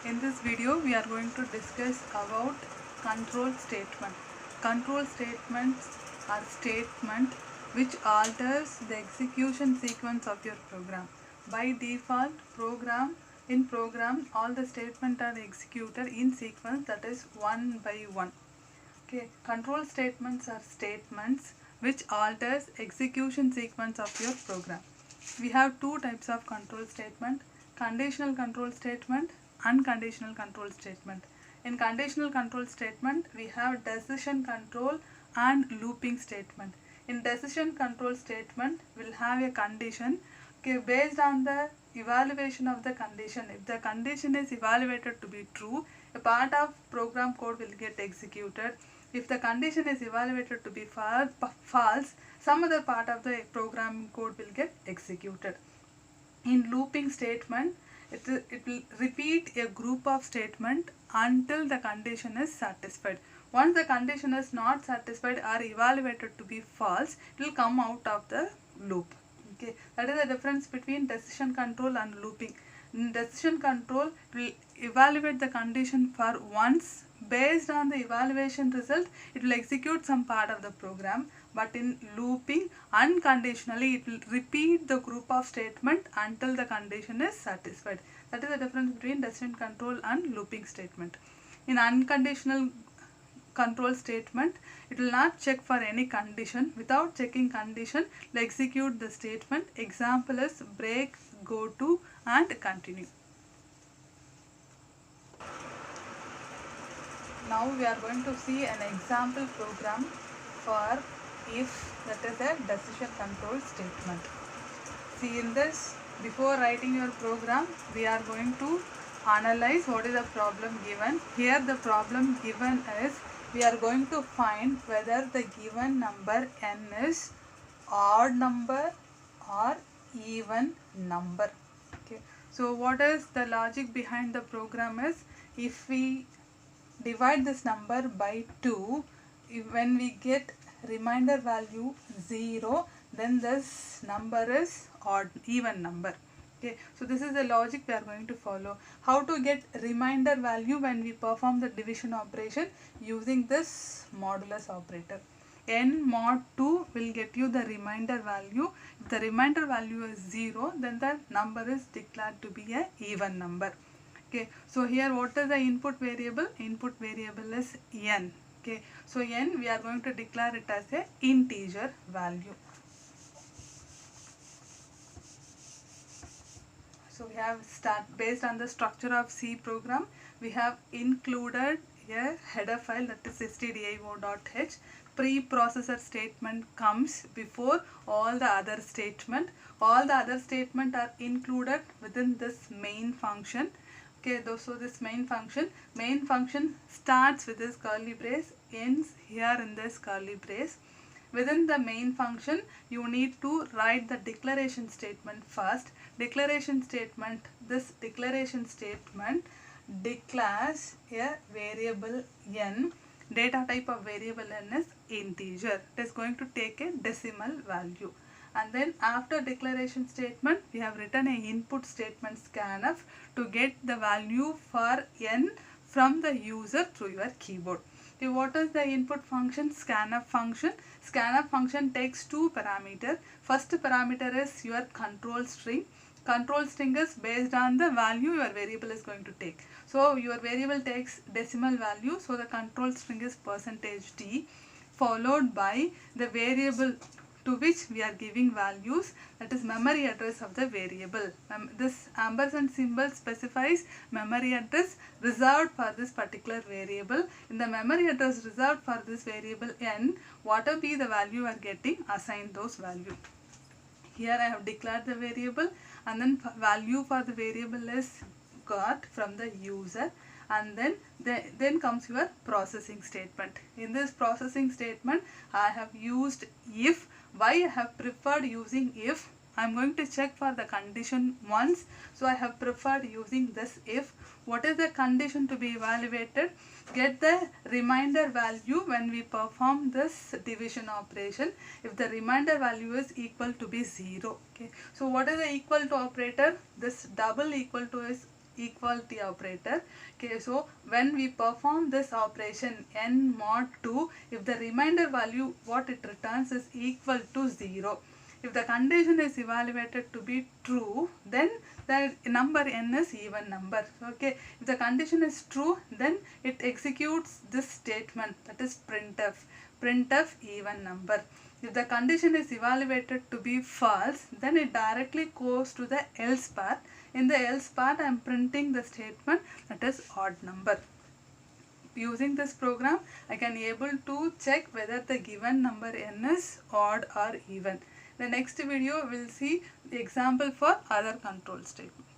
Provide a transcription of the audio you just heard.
In this video we are going to discuss about control statement. Control statements are statements which alters the execution sequence of your program. By default program all the statements are executed in sequence, that is one by one. Okay, control statements are statements which alters execution sequence of your program. We have two types of control statement: conditional control statement, unconditional control statement. In conditional control statement, we have decision control and looping statement. In decision control statement, we'll have a condition. Okay, based on the evaluation of the condition, if the condition is evaluated to be true, a part of program code will get executed. If the condition is evaluated to be false, some other part of the program code will get executed. In looping statement, it will repeat a group of statement until the condition is satisfied. Once the condition is not satisfied or evaluated to be false, it will come out of the loop. Okay, that is the difference between decision control and looping. In decision control, it will evaluate the condition for once. Based on the evaluation result, it will execute some part of the program. But in looping, unconditionally, it will repeat the group of statement until the condition is satisfied. That is the difference between decision control and looping statement. In unconditional control statement, it will not check for any condition. Without checking condition, it will execute the statement. Example is break, go to, and continue. Now we are going to see an example program for if, that is a decision control statement. See, in this, before writing your program, we are going to analyze what is the problem given. Here the problem given is, we are going to find whether the given number n is odd number or even number. Okay, so what is the logic behind the program is, if we divide this number by 2, when we get remainder value 0, then this number is odd, even number. Okay, so this is the logic we are going to follow. How to get remainder value when we perform the division operation using this modulus operator. N mod 2 will get you the remainder value. If the remainder value is 0, then the number is declared to be a even number. Okay, so here what is the input variable? Input variable is n. Okay, so n we are going to declare it as a integer value. So we have based on the structure of C program, we have included a header file, that is stdio.h. Preprocessor statement comes before all the other statement. All the other statement are included within this main function. Okay, so this main function starts with this curly brace, ends here in this curly brace. Within the main function, you need to write the declaration statement first. Declaration statement, this declaration statement declares a variable n. Data type of variable n is integer. It is going to take a decimal value. And then after declaration statement, we have written a input statement scanf to get the value for n from the user through your keyboard. Okay, what is the input function? Scanf function. Scanf function takes two parameters. First parameter is your control string. Control string is based on the value your variable is going to take. So your variable takes decimal value, so the control string is %d, followed by the variable to which we are giving values, that is memory address of the variable. This ampersand symbol specifies memory address reserved for this particular variable. In the memory address reserved for this variable n, whatever be the value you are getting, assign those values. Here I have declared the variable, and then value for the variable is got from the user, and then comes your processing statement. In this processing statement, I have used if. Why I have preferred using if? I am going to check for the condition once, so I have preferred using this if. What is the condition to be evaluated? Get the remainder value when we perform this division operation. If the remainder value is equal to be 0. Okay, so what is the equal to operator? This double equal to is equality operator. Okay, so when we perform this operation n mod 2, if the remainder value what it returns is equal to 0. If the condition is evaluated to be true, then the number n is even number. Okay, if the condition is true, then it executes this statement, that is printf even number. If the condition is evaluated to be false, then it directly goes to the else part. In the else part, I am printing the statement, that is odd number. Using this program, I can able to check whether the given number n is odd or even. The next video will see the example for other control statement.